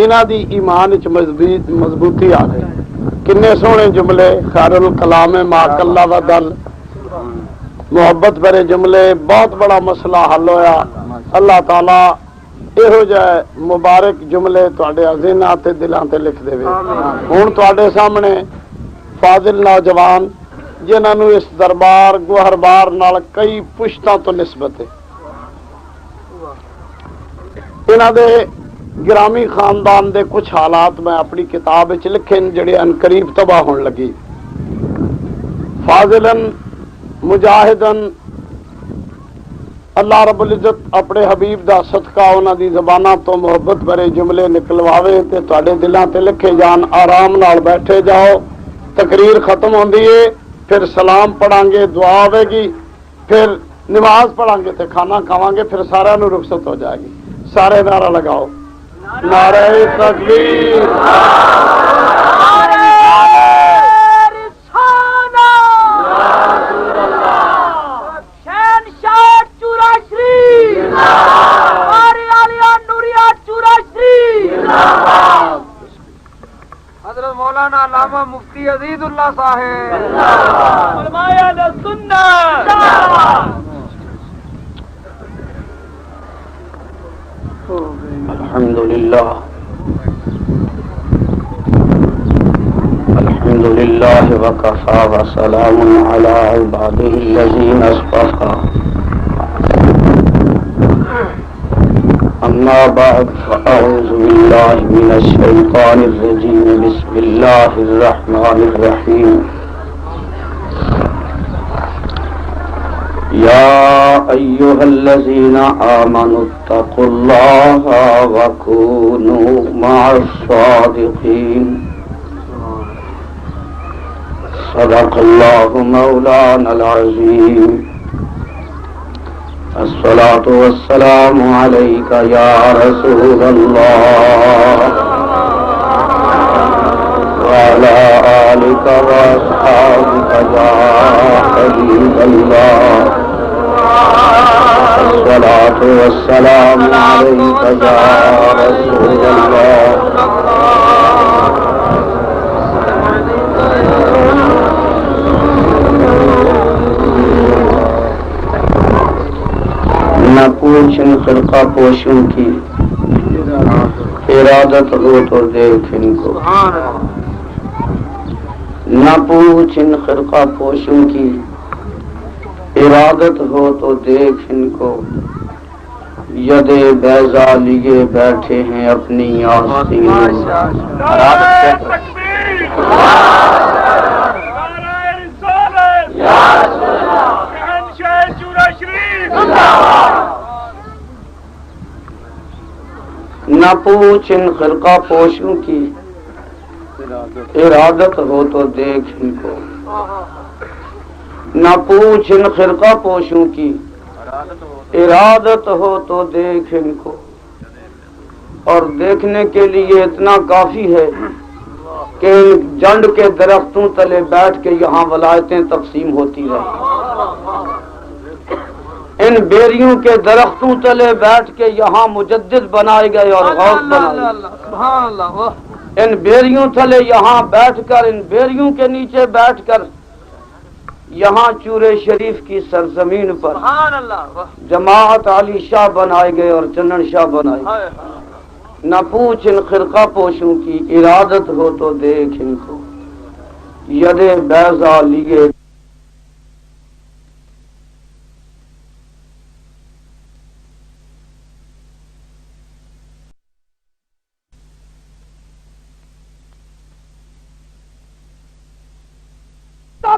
انہاں دی ایمان وچ مضبوطی آ گئی. کنے سونے جملے، خیرُل کلام ما کلا و دل، محبت بھرے جملے، بہت بڑا مسئلہ حل ہویا. اللہ تعالی یہو جہ مبارک جملے تواڈے ذہناں تے دلاں تے لکھ دے. ہن تواڈے سامنے فاضل نوجوان جنہاں نوں اس دربار گوہربار نال کئی پشتاں تو نسبت ہے، انہاں دے گرامی خاندان دے کچھ حالات میں اپنی کتاب وچ لکھے جڑے ان قریب تباہ ہون لگی. فاضلاً مجاہداً اللہ رب العزت اپنے حبیب دا صدقہ انہاں دی زباناں تو محبت بھرے جملے نکلواوے تے تواڈے دلاں تے لکھے جان. آرام نال بیٹھے جاؤ، تقریر ختم ہوندی ہے، پھر سلام پڑھاں گے، دعا آوے گی، پھر نماز پڑھاں گے تے کھانا کھاواں گے، پھر سارے نوں رخصت ہو جائے گی. سارے نعرہ لگاؤ، نعرہ تکبیر، حضرت مولانا علامہ مفتی عزیز اللہ صاحب علماء اہل سنت. الحمدللہ الحمدللہ وکفی وسلام علی عبادہ الذین اصطفی. اما بعد فاعوذ باللہ من الشیطان الرجیم. بسم اللہ الرحمن الرحیم. یا ایھا الذین آمنوا اتقوا اللہ وکونوا مع الصادقین. صدق اللہ مولانا العظیم. الصلاة والسلام علیک یا رسول اللہ وعلی آلک واصحابک یا حبیب اللہ. الصلاة والسلام علیک یا رسول اللہ. نہ پوچھن خرقہ پوشوں کی ارادت ہو تو دیکھ ان کو. نہ پوچھن خرقہ پوشوں کی ارادت ہو تو دیکھ ان کو. یدے بیضا لیے بیٹھے ہیں اپنی آستینوں. نہ پوچھ ان خرقہ پوشوں کی ارادت ہو تو دیکھ ان کو. نہ پوچھ ان خرقہ پوشوں کی ارادت ہو تو دیکھ ان کو. اور دیکھنے کے لیے اتنا کافی ہے کہ ان جنڈ کے درختوں تلے بیٹھ کے یہاں ولایتیں تقسیم ہوتی رہیں. ان بیریوں کے درختوں تلے بیٹھ کے یہاں مجدد بنائے گئے اور غوث بنائے گئے. ان بیریوں تلے یہاں بیٹھ کر، ان بیریوں کے نیچے بیٹھ کر یہاں چورے شریف کی سرزمین پر جماعت علی شاہ بنائے گئے اور چنن شاہ بنائے گئے. نہ پوچھ ان خرقہ پوشوں کی ارادت ہو تو دیکھ ان کو. یدے بیضا لیے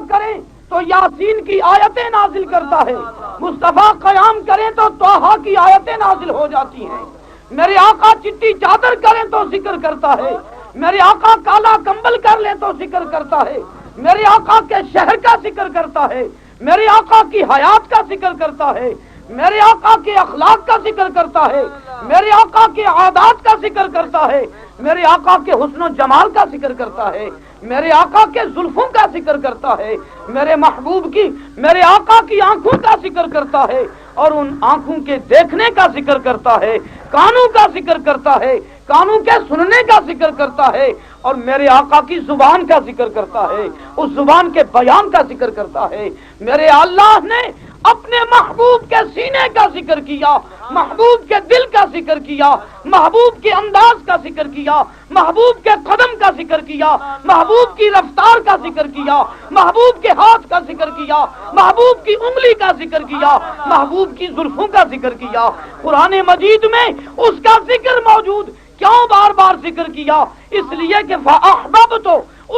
کریں تو یاسین کی آیتیں نازل کرتا ہے. مصطفیٰ قیام کریں تو طٰہٰ کی آیتیں نازل ہو جاتی ہیں. میرے آقا چٹی چادر کریں تو ذکر کرتا ہے. میرے آقا کالا کمبل کر لیں تو ذکر کرتا ہے. میرے آقا کے شہر کا ذکر کرتا ہے. میرے آقا کی حیات کا ذکر کرتا ہے. میرے آقا کے اخلاق کا ذکر کرتا ہے. میرے آقا کے عادات کا ذکر کرتا ہے. میرے آقا کے حسن و جمال کا ذکر کرتا ہے. میرے آقا کے زلفوں کا ذکر کرتا ہے. میرے محبوب کی، میرے آقا کی آنکھوں کا ذکر کرتا ہے. اور ان آنکھوں کے دیکھنے کا ذکر کرتا ہے، کانوں کا ذکر کرتا ہے، کانوں کے سننے کا ذکر کرتا ہے، اور میرے آقا کی زبان کا ذکر کرتا ہے، اس زبان کے بیان کا ذکر کرتا ہے۔ میرے اللہ نے اپنے محبوب کے سینے کا ذکر کیا، محبوب کے دل کا ذکر کیا، محبوب کے انداز کا ذکر کیا، محبوب کے قدم کا ذکر کیا، محبوب کی رفتار کا ذکر کیا، محبوب کے ہاتھ کا ذکر کیا، محبوب کی انگلی کا ذکر کیا، محبوب کی زلفوں کا ذکر کیا۔ قرآن مجید میں اس کا ذکر موجود، کیوں بار بار ذکر کیا؟ اس لیے کہ فَأَحْبَبْتُ،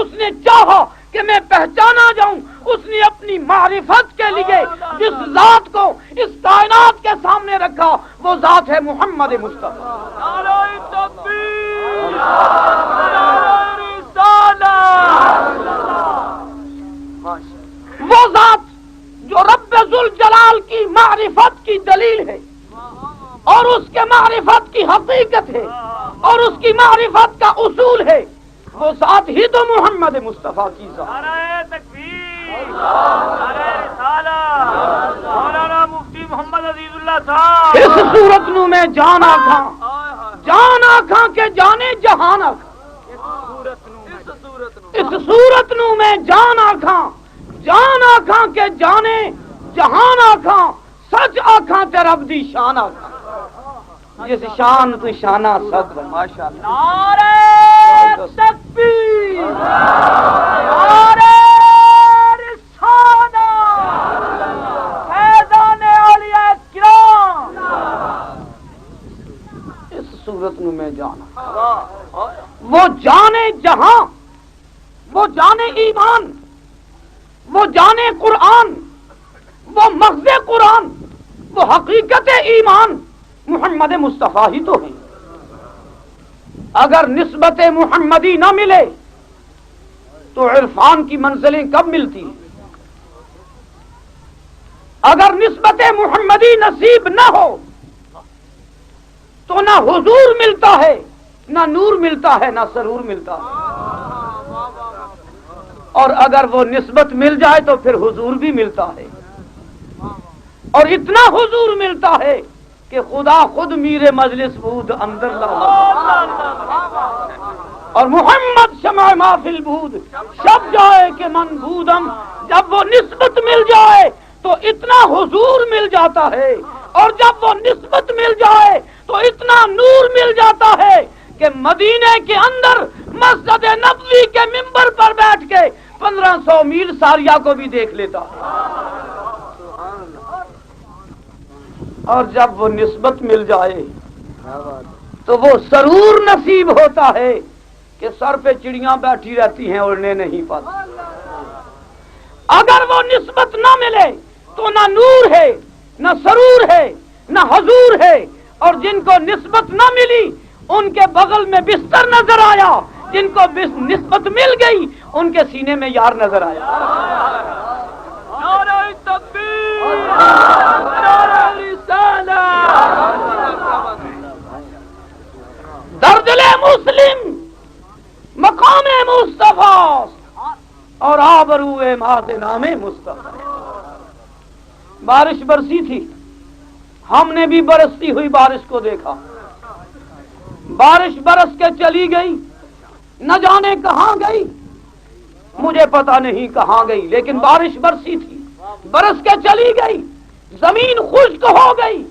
اس نے چاہا کہ میں پہچانا جاؤں۔ اس نے اپنی معرفت کے لیے جس ذات کو اس کائنات کے سامنے رکھا، وہ ذات ہے محمد مصطفیٰ۔ نعرہ تکبیر، نعرہ رسالت۔ وہ ذات جو رب ذوالجلال کی معرفت کی دلیل ہے، اور اس کے معرفت کی حقیقت ہے، اور اس کی معرفت کا اصول ہے، وہ ذات ہی تو محمد مصطفیٰ کی ذات۔ نعرہ تکبیر، نعرہ رسالت، مولانا مفتی محمد عزیز اللہ صاحب۔ اس صورت نو میں جان آکھاں، جان آکھاں کے جانے جہان آکھاں۔ اس صورت نو میں جان آکھاں، جان آکھاں کے جانے جہان آکھاں، سچ آکھاں تے رب دی شان آکھاں۔ جس شان تو شانہ صد ماشاءاللہ۔ نعرہ تکبیر، نعرہ رسالت، فیضان اولیاء کرام۔ اس صورت میں میں جانا، وہ جانے جہاں، وہ جانے ایمان، وہ جانے قرآن، وہ مغز قرآن، وہ حقیقت ایمان محمد مصطفیٰ ہی تو ہیں۔ اگر نسبت محمدی نہ ملے تو عرفان کی منزلیں کب ملتی ہیں؟ اگر نسبت محمدی نصیب نہ ہو تو نہ حضور ملتا ہے، نہ نور ملتا ہے، نہ سرور ملتا ہے۔ اور اگر وہ نسبت مل جائے تو پھر حضور بھی ملتا ہے، اور اتنا حضور ملتا ہے کہ خدا خود میرے مجلس بود اندر لا، اور محمد شمع محفل بود شب جائے کہ من بودم۔ جب وہ نسبت مل جائے تو اتنا حضور مل جاتا ہے، اور جب وہ نسبت مل جائے تو اتنا نور مل جاتا ہے کہ مدینے کے اندر مسجد نبوی کے منبر پر بیٹھ کے 1500 میل ساریہ کو بھی دیکھ لیتا ہے۔ اور جب وہ نسبت مل جائے تو وہ سرور نصیب ہوتا ہے کہ سر پہ چڑیاں بیٹھی رہتی ہیں، اڑنے نہیں پاتی۔ اگر وہ نسبت نہ ملے تو نہ نور ہے، نہ سرور ہے، نہ حضور ہے۔ اور جن کو نسبت نہ ملی ان کے بغل میں بستر نظر آیا، جن کو نسبت مل گئی ان کے سینے میں یار نظر آیا۔ نعرہ تکبیر، نعرہ رسالت، در دل مسلم مقام مصطفیٰ اور آبرو ماد نام مصطفیٰ۔ بارش برسی تھی، ہم نے بھی برستی ہوئی بارش کو دیکھا۔ بارش برس کے چلی گئی، نہ جانے کہاں گئی، مجھے پتا نہیں کہاں گئی، لیکن بارش برسی تھی، برس کے چلی گئی، زمین خشک ہو گئی۔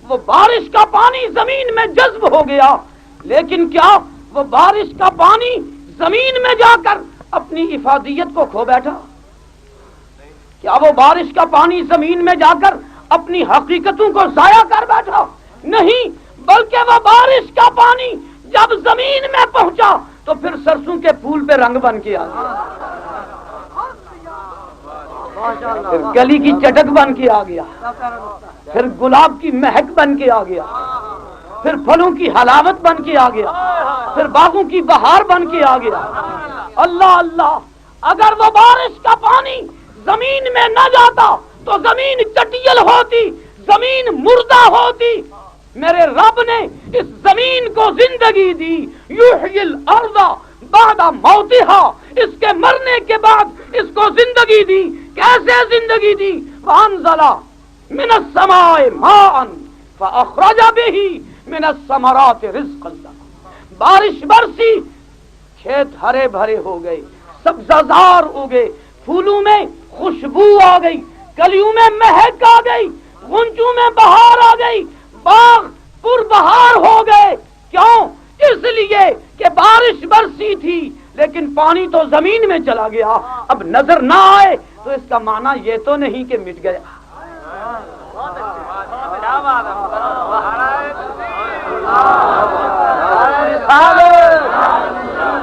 وہ بارش کا پانی زمین میں جذب ہو گیا، لیکن کیا وہ بارش کا پانی زمین میں جا کر اپنی افادیت کو کھو بیٹھا؟ کیا وہ بارش کا پانی زمین میں جا کر اپنی حقیقتوں کو ضائع کر بیٹھا؟ نہیں، بلکہ وہ بارش کا پانی جب زمین میں پہنچا تو پھر سرسوں کے پھول پہ رنگ بن کے آ گیا، پھر گلی کی چٹک بن کے آ گیا، پھر گلاب کی مہک بن کے آ گیا، پھر پھلوں کی حلاوت بن کے آ گیا، پھر باغوں کی بہار بن کے آ گیا۔ اللہ اللہ، اگر وہ بارش کا پانی زمین میں نہ جاتا تو زمین چٹیل ہوتی، زمین مردہ ہوتی۔ میرے رب نے اس زمین کو زندگی دی، یحیی الارض بعد موتہا، اس کے مرنے کے بعد اس کو زندگی دی۔ کیسے زندگی دی؟ وانزلہ من السماء ماء فاخرج به من الثمرات رزقا لكم، بارش برسی، کھیت ہرے بھرے ہو گئے، سبززار اگے، پھولوں میں خوشبو آ گئی، کلیوں میں مہک آ گئی، غنچوں میں بہار آ گئی، باغ پر بہار ہو گئے۔ کیوں؟ اس لیے کہ بارش برسی تھی لیکن پانی تو زمین میں چلا گیا، اب نظر نہ آئے تو اس کا معنی یہ تو نہیں کہ مٹ گیا۔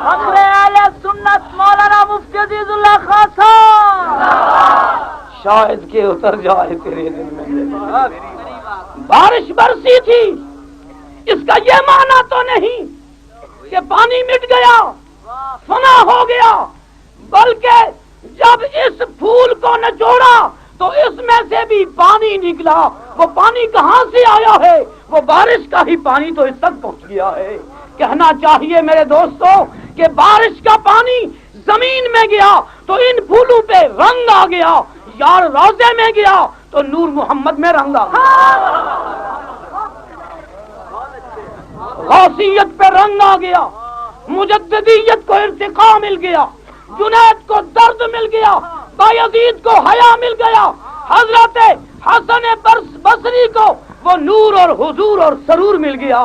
فخر اہل سنت مولانا مفتی عزیز اللہ خان صاحب، شاید کہ اتر جائے تیرے دل میں۔ بارش برسی تھی، اس کا یہ معنی تو نہیں کہ پانی مٹ گیا، فنا ہو گیا، بلکہ جب اس پھول کو نچوڑا تو اس میں سے بھی پانی نکلا۔ وہ پانی کہاں سے آیا ہے؟ وہ بارش کا ہی پانی تو اس تک پہنچ گیا ہے۔ کہنا چاہیے میرے دوستو کہ بارش کا پانی زمین میں گیا تو ان پھولوں پہ رنگ آ گیا، یار روضے میں گیا تو نور محمد میں رنگ آ گیا، غوثیت پہ رنگ آ گیا، مجددیت کو ارتقاء مل گیا، جنید کو درد مل گیا، بایزید کو حیا مل گیا، حضرت حسن بصری کو وہ نور اور حضور اور سرور مل گیا۔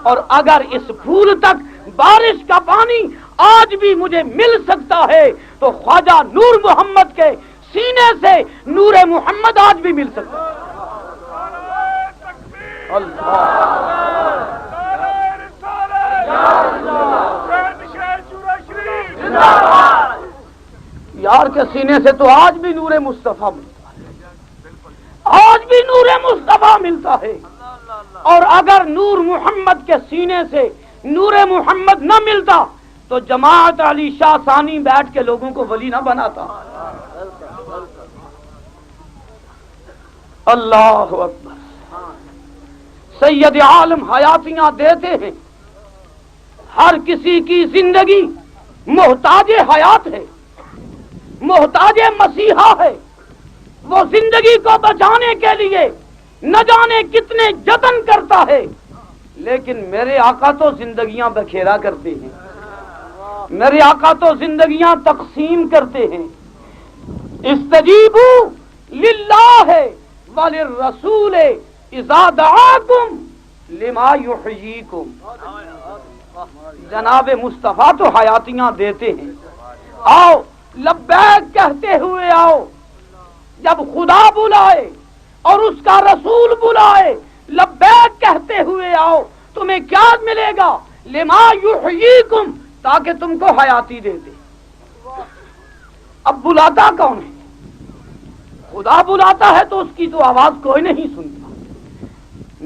اور اگر اس پھول تک بارش کا پانی آج بھی مجھے مل سکتا ہے تو خواجہ نور محمد کے سینے سے نور محمد آج بھی مل سکتا ہے۔ یار کے سینے سے تو آج بھی نور مصطفیٰ ملتا ہے، آج بھی نور مصطفیٰ ملتا ہے۔ اور اگر نور محمد کے سینے سے نور محمد نہ ملتا تو جماعت علی شاہ ثانی بیٹھ کے لوگوں کو ولی نہ بناتا۔ اللہ اکبر۔ سید عالم حیاتیاں دیتے ہیں، ہر کسی کی زندگی محتاج حیات ہے، محتاج مسیحا ہے۔ وہ زندگی کو بچانے کے لیے نہ جانے کتنے جتن کرتا ہے، لیکن میرے آقا تو زندگیاں بکھیرا کرتے ہیں، میرے آقا تو زندگیاں تقسیم کرتے ہیں۔ استجیبوا للہ وللرسول اذا دعاکم لما یحییکم۔ جناب مصطفیٰ تو حیاتیاں دیتے ہیں، آؤ لبیک کہتے ہوئے آؤ۔ جب خدا بلائے اور اس کا رسول بلائے، لبیک کہتے ہوئے آؤ۔ تمہیں کیا ملے گا؟ لما یحییکم، تاکہ تم کو حیاتی دے دے۔ اب بلاتا کون ہے؟ خدا بلاتا ہے تو اس کی تو آواز کوئی نہیں سنتا،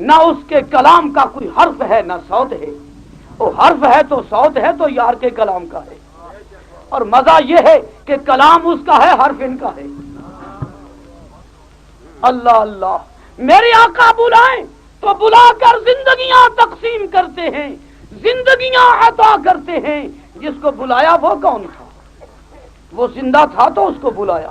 نہ اس کے کلام کا کوئی حرف ہے نہ صوت ہے۔ وہ حرف ہے تو صوت ہے تو یار کے کلام کا ہے، اور مزہ یہ ہے کہ کلام اس کا ہے، حرف ان کا ہے۔ اللہ اللہ، میرے آقا بلائیں تو بلا کر زندگیاں تقسیم کرتے ہیں، زندگیاں عطا کرتے ہیں۔ جس کو بلایا وہ کون تھا؟ وہ زندہ تھا تو اس کو بلایا،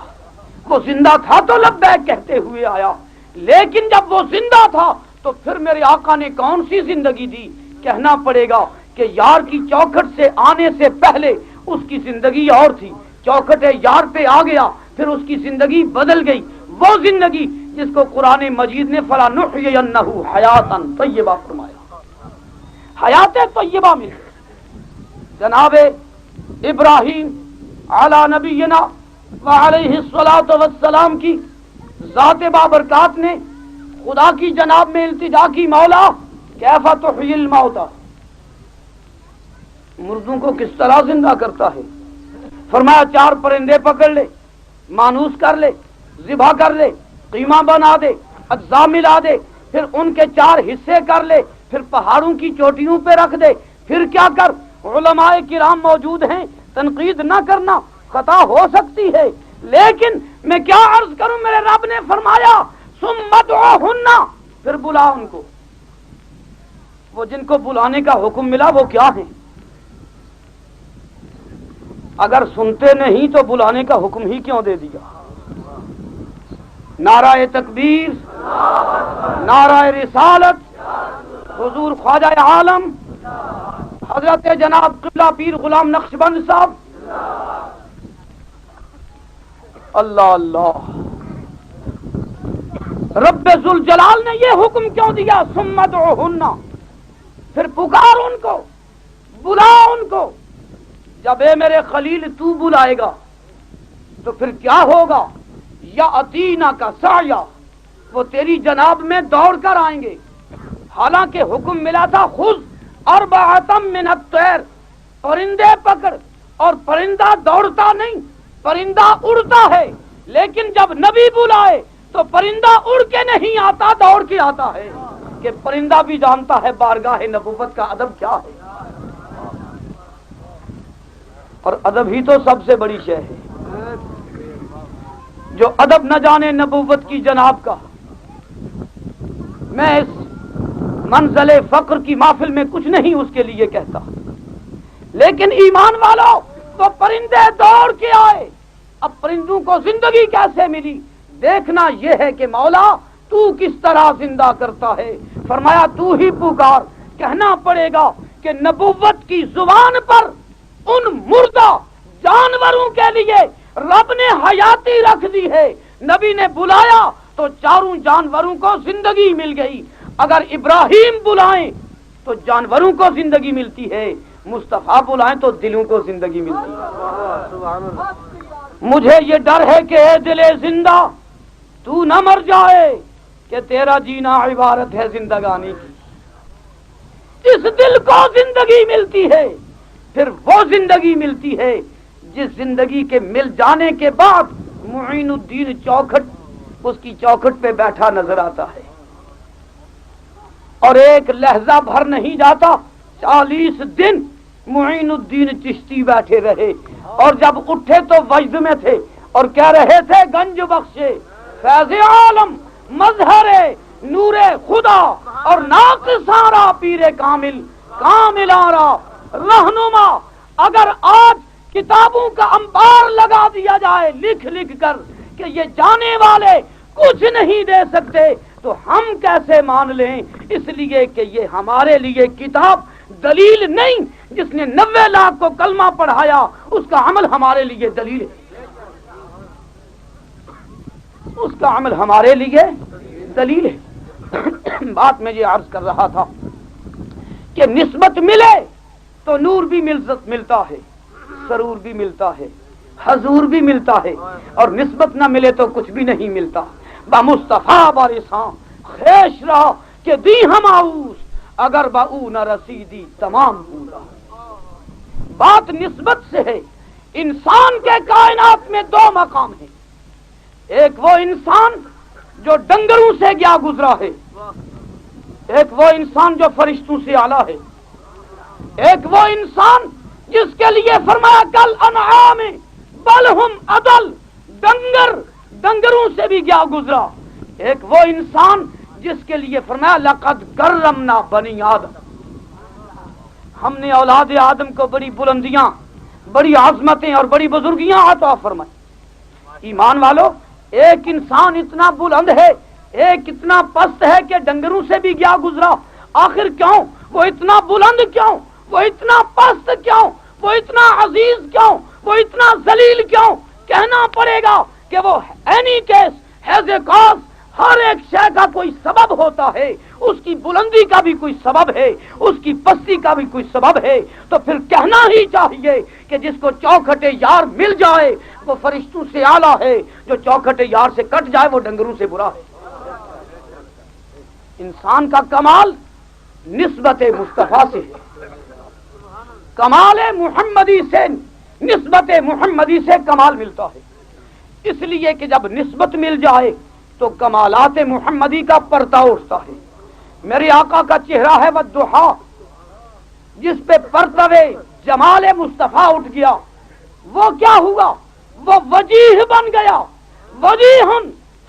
وہ زندہ تھا تو لبیک کہتے ہوئے آیا۔ لیکن جب وہ زندہ تھا تو پھر میرے آقا نے کون سی زندگی دی؟ کہنا پڑے گا کہ یار کی چوکھٹ سے آنے سے پہلے اس کی زندگی اور تھی، چوکھٹ یار پہ آ گیا پھر اس کی زندگی بدل گئی۔ وہ زندگی جس کو قرآن مجید نے فَلَنُحْيِيَنَّهُ حَيَاتً طیبہ فرمایا، حیات طیبہ مل گئی۔ جناب ابراہیم علی نبینا وعلیہ الصلاۃ والسلام کی ذات بابرکات نے خدا کی جناب میں التجا کی، مولا کیف تحیی الموتى، مردوں کو کس طرح زندہ کرتا ہے؟ فرمایا 4 پرندے پکڑ لے، مانوس کر لے، ذبح کر لے، قیمہ بنا دے، اجزاء ملا دے، پھر ان کے 4 حصے کر لے، پھر پہاڑوں کی چوٹیوں پہ رکھ دے۔ پھر کیا کر؟ علماء کرام موجود ہیں، تنقید نہ کرنا، خطا ہو سکتی ہے، لیکن میں کیا عرض کروں، میرے رب نے فرمایا ثم ادعوہن، پھر بلا ان کو۔ وہ جن کو بلانے کا حکم ملا وہ کیا ہیں؟ اگر سنتے نہیں تو بلانے کا حکم ہی کیوں دے دیا؟ نعرہ تکبیر، نعرہ رسالت حضور خواجہ عالم حضرت جناب قبلہ پیر غلام نقشبند صاحب. اللہ اللہ. رب ذوالجلال نے یہ حکم کیوں دیا؟ ثم ادعوہن، پھر پکار ان کو، بلا ان کو. جب اے میرے خلیل تو بلائے گا تو پھر کیا ہوگا؟ یا اتینا کا سعیا، وہ تیری جناب میں دوڑ کر آئیں گے. حالانکہ حکم ملا تھا خذ اربعۃ من الطیر، پرندے پکڑ، اور پرندہ دوڑتا نہیں، پرندہ اڑتا ہے. لیکن جب نبی بلائے تو پرندہ اڑ کے نہیں آتا، دوڑ کے آتا ہے. کہ پرندہ بھی جانتا ہے بارگاہ نبوت کا ادب کیا ہے. اور ادب ہی تو سب سے بڑی شے ہے. جو ادب نہ جانے نبوت کی جناب کا، میں اس منزل فقر کی محفل میں کچھ نہیں اس کے لیے کہتا، لیکن ایمان والو تو پرندے دوڑ کے آئے. اب پرندوں کو زندگی کیسے ملی؟ دیکھنا یہ ہے کہ مولا تو کس طرح زندہ کرتا ہے. فرمایا تو ہی پکار. کہنا پڑے گا کہ نبوت کی زبان پر ان مردہ جانوروں کے لیے رب نے حیاتی رکھ دی ہے. نبی نے بلایا تو چاروں جانوروں کو زندگی مل گئی. اگر ابراہیم بلائیں تو جانوروں کو زندگی ملتی ہے، مصطفیٰ بلائیں تو دلوں کو زندگی ملتی ہے. مجھے یہ ڈر ہے کہ اے دل زندہ تو نہ مر جائے، کہ تیرا جینا عبارت ہے زندگانی کی. جس دل کو زندگی ملتی ہے پھر وہ زندگی ملتی ہے جس زندگی کے مل جانے کے بعد معین الدین چوکھٹ اس کی چوکھٹ پہ بیٹھا نظر آتا ہے اور ایک لہجہ بھر نہیں جاتا، 40 دن معین الدین چشتی بیٹھے رہے اور جب اٹھے تو وجد میں تھے اور کہہ رہے تھے گنج بخشے فیض عالم مظہر نور خدا اور ناقصارا پیر کامل کامل آرا رہنما. اگر آج کتابوں کا انبار لگا دیا جائے لکھ لکھ کر کہ یہ جانے والے کچھ نہیں دے سکتے تو ہم کیسے مان لیں؟ اس لیے کہ یہ ہمارے لیے کتاب دلیل نہیں. جس نے 90 لاکھ کو کلمہ پڑھایا اس کا عمل ہمارے لیے دلیل ہے، اس کا عمل ہمارے لیے دلیل ہے. بات میں یہ عرض کر رہا تھا کہ نسبت ملے تو نور بھی ملتا ہے، سرور بھی ملتا ہے، حضور بھی ملتا ہے، اور نسبت نہ ملے تو کچھ بھی نہیں ملتا. با مصطفیٰ بارساں خیش رہا کہ دی ہم آؤس اگر با او نہ رسیدی تمام بولا. بات نسبت سے ہے. انسان کے کائنات میں 2 مقام ہیں. ایک وہ انسان جو ڈنگروں سے گیا گزرا ہے، ایک وہ انسان جو فرشتوں سے اعلیٰ ہے، ایک وہ انسان جس کے لیے فرمایا کل انعام بل ہم عدل، ڈنگروں سے بھی گیا گزرا. ایک وہ انسان جس کے لیے فرمایا لقد کرمنا بنی آدم، ہم نے اولاد آدم کو بڑی بلندیاں، بڑی عظمتیں اور بڑی بزرگیاں عطا فرمائی. ایمان والو ایک انسان اتنا بلند ہے، ایک اتنا پست ہے کہ ڈنگروں سے بھی گیا گزرا. آخر کیوں؟ وہ اتنا بلند کیوں؟ وہ اتنا پست کیوں؟ وہ اتنا عزیز کیوں؟ وہ اتنا ذلیل کیوں؟ کہنا پڑے گا کہ وہ any case has a cause, ہر ایک شے کا کوئی سبب ہوتا ہے. اس کی بلندی کا بھی کوئی سبب ہے، اس کی پستی کا بھی کوئی سبب ہے. تو پھر کہنا ہی چاہیے کہ جس کو چوکھٹ یار مل جائے وہ فرشتوں سے اعلیٰ ہے، جو چوکھٹ یار سے کٹ جائے وہ ڈنگروں سے برا ہے. انسان کا کمال نسبت مصطفیٰ سے ہے، کمال محمدی سے، نسبت محمدی سے کمال ملتا ہے. اس لیے کہ جب نسبت مل جائے تو کمالات محمدی کا پردہ اٹھتا ہے. میرے آقا کا چہرہ ہے والضحیٰ، جس پہ پرتوے جمال مصطفیٰ اٹھ گیا. وہ کیا ہوا؟ وہ وجیہ بن گیا. وجیہ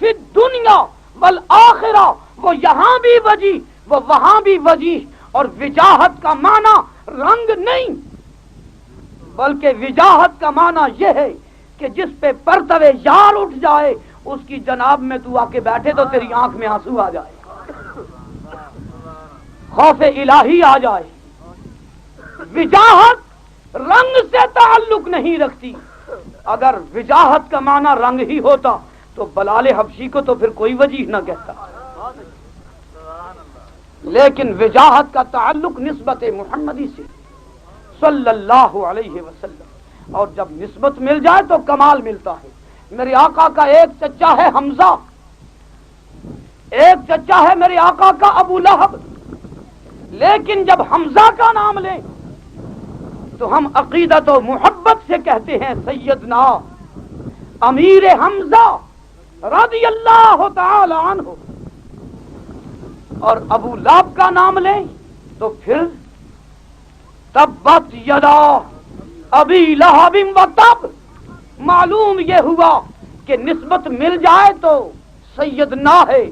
فی الدنیا والآخرہ، وہ یہاں بھی وجیہ وہ وہاں بھی وجیہ. اور وجاہت کا معنی رنگ نہیں بلکہ وجاہت کا معنی یہ ہے کہ جس پہ پرتوے یار اٹھ جائے اس کی جناب میں تو آ کے بیٹھے تو تیری آنکھ میں آنسو آ جائے، خوف الہی آ جائے۔ وجاہت رنگ سے تعلق نہیں رکھتی، اگر وجاہت کا معنی رنگ ہی ہوتا تو بلال حبشی کو تو پھر کوئی وجیح نہ کہتا، لیکن وجاہت کا تعلق نسبت محمدی سے صلی اللہ علیہ وسلم، اور جب نسبت مل جائے تو کمال ملتا ہے۔ میرے آقا کا ایک چچا ہے حمزہ، ایک چچا ہے میرے آقا کا ابو لہب، لیکن جب حمزہ کا نام لیں تو ہم عقیدت و محبت سے کہتے ہیں سیدنا امیر حمزہ رضی اللہ تعالی عنہ، اور ابو لہب کا نام لیں تو پھر تبت یدا ابی لہب و تب، معلوم یہ ہوا کہ نسبت مل جائے تو سیدنا ہے،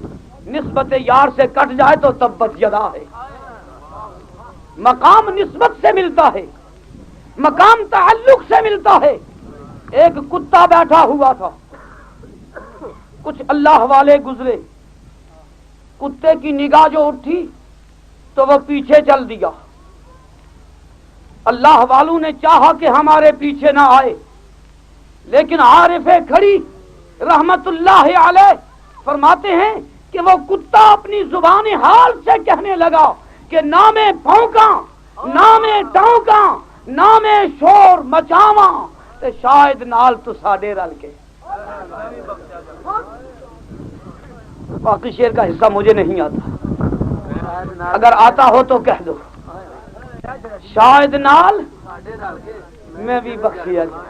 نسبت یار سے کٹ جائے تو تبت یدا ہے۔ مقام نسبت سے ملتا ہے، مقام تعلق سے ملتا ہے۔ ایک کتا بیٹھا ہوا تھا، کچھ اللہ والے گزرے، کتے کی نگاہ جو اٹھی تو وہ پیچھے چل دیا۔ اللہ والوں نے چاہا کہ ہمارے پیچھے نہ آئے، لیکن عارف کھڑی رحمت اللہ علیہ فرماتے ہیں کہ وہ کتا اپنی زبان حال سے کہنے لگا کہ نام پھونکاں، نام ٹونکاں، نام شور مچاواں تے شاید نال تو ساڈے رل کے۔ باقی شعر کا حصہ مجھے نہیں آتا، اگر آتا ہو تو کہہ دو۔ شاید نال میں بھی بخشیا جاؤں،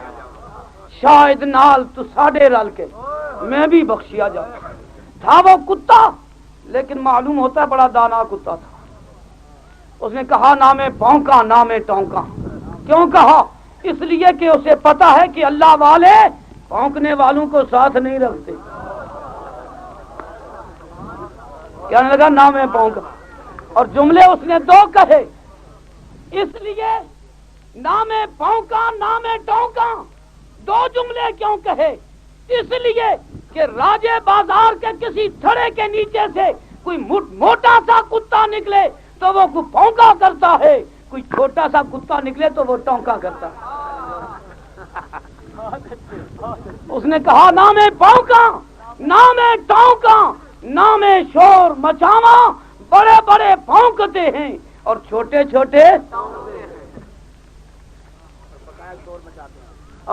شاید نال تو ساڈے رل کے میں بھی بخشیا جاؤں۔ تھا وہ کتا، لیکن معلوم ہوتا ہے بڑا دانا کتا تھا۔ اس نے کہا نام پھونکا نام ٹونکا۔ کیوں کہا؟ اس لیے کہ اسے پتا ہے کہ اللہ والے پھونکنے والوں کو ساتھ نہیں رکھتے۔ کہنے لگا نام پھونکا، اور جملے اس نے دو کہے، اس لیے نام پھونکا نام ٹونکا دو جملے کیوں کہے؟ اس لیے کہ راجے بازار کے کسی تھڑے کے نیچے سے کوئی موٹا سا کتا نکلے تو وہ پھونکا کرتا ہے، کوئی چھوٹا سا کتا نکلے تو وہ ٹونکا کرتا ہے۔ اس نے کہا نام پھونکا نام ٹونکا نام شور مچاواں، بڑے بڑے پھونکتے ہیں اور چھوٹے چھوٹے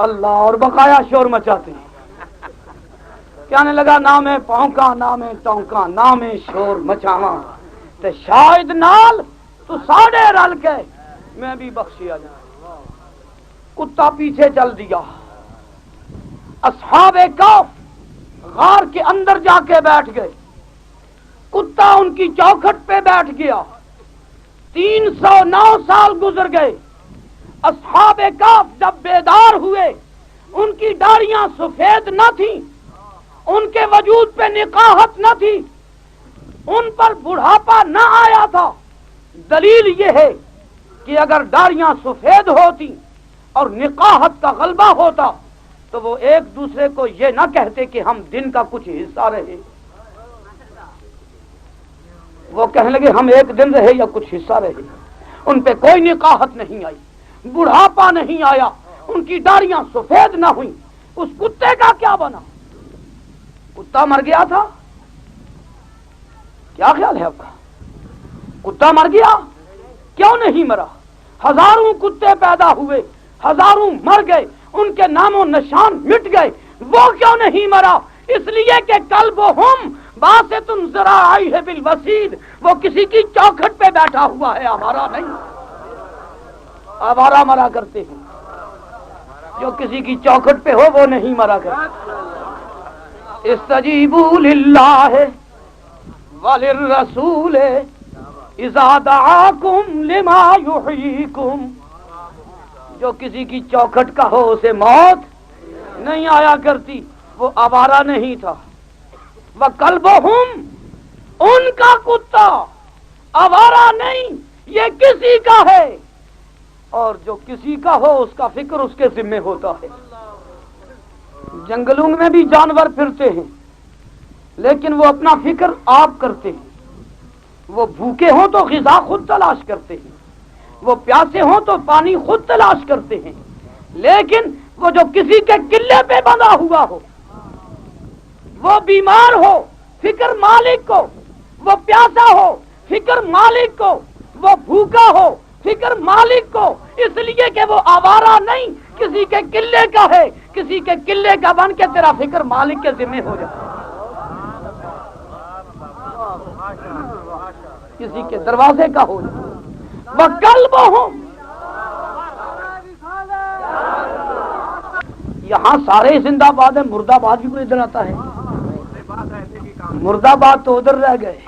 اللہ اور بقایا شور مچاتے ہیں۔ کہنے لگا نام پھونکا نام ٹونکا نام شور مچاواں تے شاید نال تو ساڑے رل کے میں بھی بخشیا جائے۔ کتا پیچھے چل دیا۔ اصحاب کہف غار کے اندر جا کے بیٹھ گئے، کتا ان کی چوکھٹ پہ بیٹھ گیا۔ 309 سال گزر گئے۔ اصحاب کہف جب بیدار ہوئے، ان کی داڑیاں سفید نہ تھیں، ان کے وجود پہ نقاہت نہ تھی، ان پر بڑھاپا نہ آیا تھا۔ دلیل یہ ہے کہ اگر داڑیاں سفید ہوتی اور نقاہت کا غلبہ ہوتا تو وہ ایک دوسرے کو یہ نہ کہتے کہ ہم دن کا کچھ حصہ رہے، وہ کہنے لگے ہم ایک دن رہے یا کچھ حصہ رہے۔ ان پہ کوئی نقاہت نہیں آئی، بڑھاپا نہیں آیا، ان کی داڑیاں سفید نہ ہوئی۔ اس کتے کا کیا بنا؟ کتا مر گیا تھا؟ کیا خیال ہے آپ کا؟ کتا مر گیا؟ کیوں نہیں مرا؟ ہزاروں کتے پیدا ہوئے، ہزاروں مر گئے، ان کے نام و نشان مٹ گئے، وہ کیوں نہیں مرا؟ اس لیے کہ قلبہم باسط ذراعیہ بالوسید، وہ کسی کی چوکھٹ پہ بیٹھا ہوا ہے، آوارہ نہیں۔ آوارہ مرا کرتے ہیں، جو کسی کی چوکھٹ پہ ہو وہ نہیں مرا کرتے۔ استجیبوا للہ وللرسول اذا دعاکم لما یحییکم، جو کسی کی چوکھٹ کا ہو اسے موت نہیں آیا کرتی، وہ آوارہ نہیں تھا۔ وَقَلْبُهُمْ، ان کا کتا آوارہ نہیں، یہ کسی کا ہے، اور جو کسی کا ہو اس کا فکر اس کے ذمہ ہوتا ہے۔ جنگلوں میں بھی جانور پھرتے ہیں، لیکن وہ اپنا فکر آپ کرتے ہیں. وہ بھوکے ہوں تو غذا خود تلاش کرتے ہیں, وہ پیاسے ہوں تو پانی خود تلاش کرتے ہیں. لیکن وہ جو کسی کے قلعے پہ بندھا ہوا ہو, وہ بیمار ہو فکر مالک کو, وہ پیاسا ہو فکر مالک کو, وہ بھوکا ہو فکر مالک کو, اس لیے کہ وہ آوارہ نہیں, کسی کے قلعے کا ہے, کسی کے قلعے کا بن کے تیرا فکر مالک کے ذمہ ہو جائے, کسی کے دروازے کا ہو جائے. وہ قلب ہوں. یہاں سارے زندہ باد ہے, مرد آباد بھی کوئی ادھر آتا ہے؟ مرد آباد تو ادھر رہ گئے,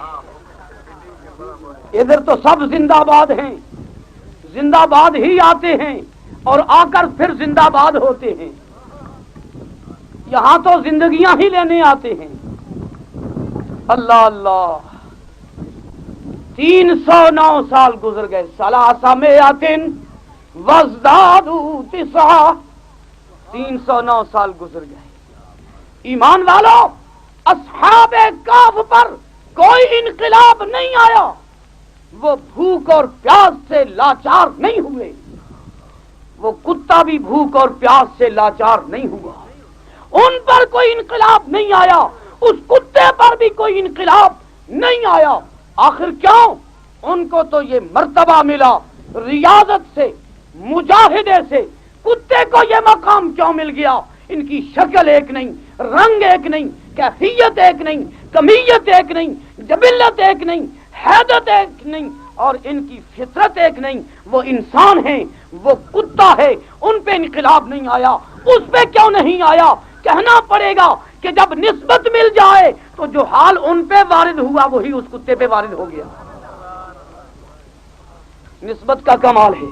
ادھر تو سب زندہ باد ہیں, زندہ باد ہی آتے ہیں اور آ کر پھر زندہ باد ہوتے ہیں. یہاں تو زندگیاں ہی لینے آتے ہیں. اللہ اللہ, 309 سال گزر گئے. سلاسمئتن وازدادوا تسعا, 309 سال گزر گئے. ایمان والو, اصحاب کہف پر کوئی انقلاب نہیں آیا, وہ بھوک اور پیاس سے لاچار نہیں ہوئے, وہ کتا بھی بھوک اور پیاس سے لاچار نہیں ہوا. ان پر کوئی انقلاب نہیں آیا, اس کتے پر بھی کوئی انقلاب نہیں آیا. آخر کیوں؟ ان کو تو یہ مرتبہ ملا ریاضت سے, مجاہدے سے. کتے کو یہ مقام کیوں مل گیا؟ ان کی شکل ایک نہیں, رنگ ایک نہیں, کیفیت ایک نہیں, کمیت ایک نہیں, جبلت ایک نہیں, حیدت ایک نہیں, اور ان کی فطرت ایک نہیں. وہ انسان ہیں, وہ کتا ہے, ان پہ انقلاب نہیں آیا. اس پہ کیوں نہیں آیا؟ کہنا پڑے گا کہ جب نسبت مل جائے تو جو حال ان پہ وارد ہوا وہی اس کتے پہ وارد ہو گیا. نسبت کا کمال ہے,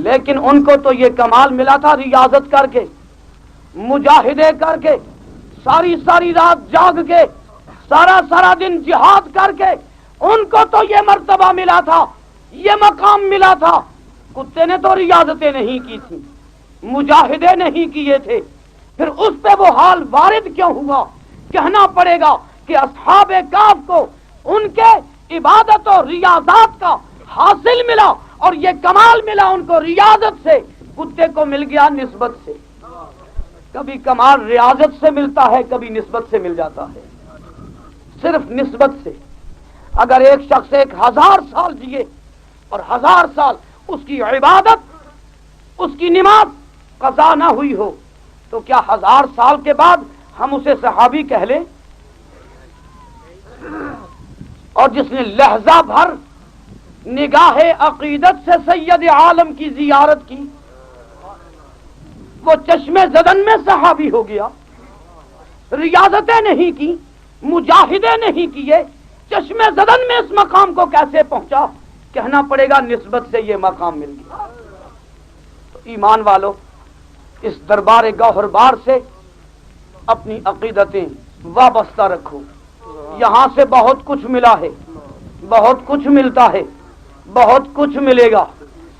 لیکن ان کو تو یہ کمال ملا تھا ریاضت کر کے, مجاہدے کر کے, ساری ساری رات جاگ کے, سارا سارا دن جہاد کر کے. ان کو تو یہ مرتبہ ملا تھا, یہ مقام ملا تھا. کتے نے تو ریاضتیں نہیں کی تھی, مجاہدے نہیں کیے تھے, پھر اس پہ وہ حال وارد کیوں ہوا؟ کہنا پڑے گا کہ اصحاب کہف کو ان کے عبادت اور ریاضات کا حاصل ملا, اور یہ کمال ملا ان کو ریاضت سے, کتے کو مل گیا نسبت سے. کبھی کمال ریاضت سے ملتا ہے, کبھی نسبت سے مل جاتا ہے, صرف نسبت سے. اگر ایک شخص 1000 سال جیے اور 1000 سال اس کی عبادت, اس کی نماز قضا نہ ہوئی ہو, تو کیا 1000 سال کے بعد ہم اسے صحابی کہہ لیں؟ اور جس نے لحظہ بھر نگاہ عقیدت سے سید عالم کی زیارت کی, وہ چشمے زدن میں صحابی ہو گیا. ریاضتیں نہیں کی, مجاہدے نہیں کیے, چشمے زدن میں اس مقام کو کیسے پہنچا؟ کہنا پڑے گا نسبت سے یہ مقام مل گیا. تو ایمان والو, اس دربار گوہر بار سے اپنی عقیدتیں وابستہ رکھو. یہاں سے بہت کچھ ملا ہے, بہت کچھ ملتا ہے, بہت کچھ ملے گا,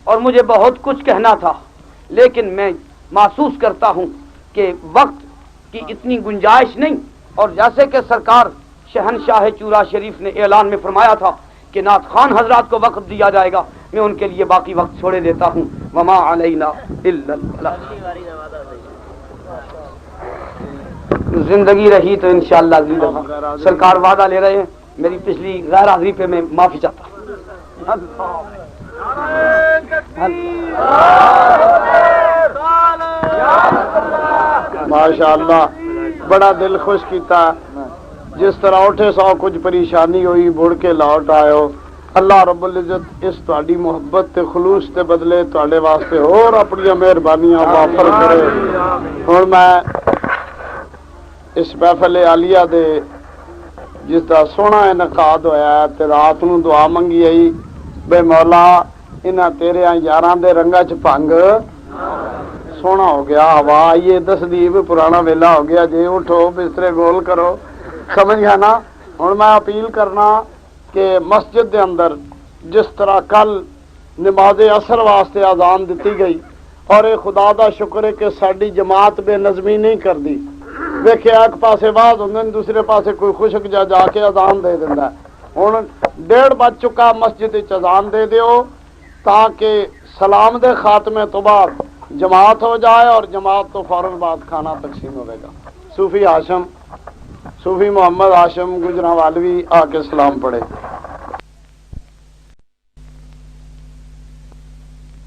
اور مجھے بہت کچھ کہنا تھا, لیکن میں محسوس کرتا ہوں کہ وقت کی اتنی گنجائش نہیں. اور جیسے کہ سرکار شہنشاہ چورا شریف نے اعلان میں فرمایا تھا کہ نعت خان حضرات کو وقت دیا جائے گا, میں ان کے لیے باقی وقت چھوڑے دیتا ہوں. وما علینا الا البلاغ. زندگی رہی تو انشاءاللہ اگلی دفعہ سرکار وعدہ لے رہے ہیں, میری پچھلی غیر حاضری پہ میں معافی چاہتا ہوں. ماشاءاللہ, بڑا دل خوش کیتا. جس طرح اٹھے سو کچھ پریشانی ہوئی, مڑ کے لوٹ آئے ہو. اللہ رب العزت اس تہاڈی محبت تے خلوص تے بدلے تہاڈے واسطے اور اپنی مہربانیاں وافر کرے. ہن میں اس محفل عالیہ دے جس دا سونا انعقاد ہویا ہے تے رات نو دعا منگی آئی بے مولا انہاں تیرے یاراں دے رنگا چ بھنگ سونا ہو گیا. ہوا آئیے دس دی بھی پرانا ویلا ہو گیا جی, اٹھو بسترے گول کرو. سمجھ گیا نا؟ ہن میں اپیل کرنا کہ مسجد دے اندر جس طرح کل نماز عصر واسطے اذان دیتی گئی, اور اے خدا دا شکر ہے کہ ساڈی جماعت بے نظمی نہیں کردی, ویکھے ایک پاسے باز ہوندے نے دوسرے پاسے کوئی خشک جا کے اذان دے دیندا ہے۔ ہن 1:30 بج چکا، مسجد وچ اذان دے دیو تاکہ سلام دے خاتمے تو بعد جماعت ہو جائے اور جماعت تو فوراً بعد کھانا تقسیم ہوئے گا۔ صوفی محمد ہاشم گجرانوالوی آ کے سلام پڑھے۔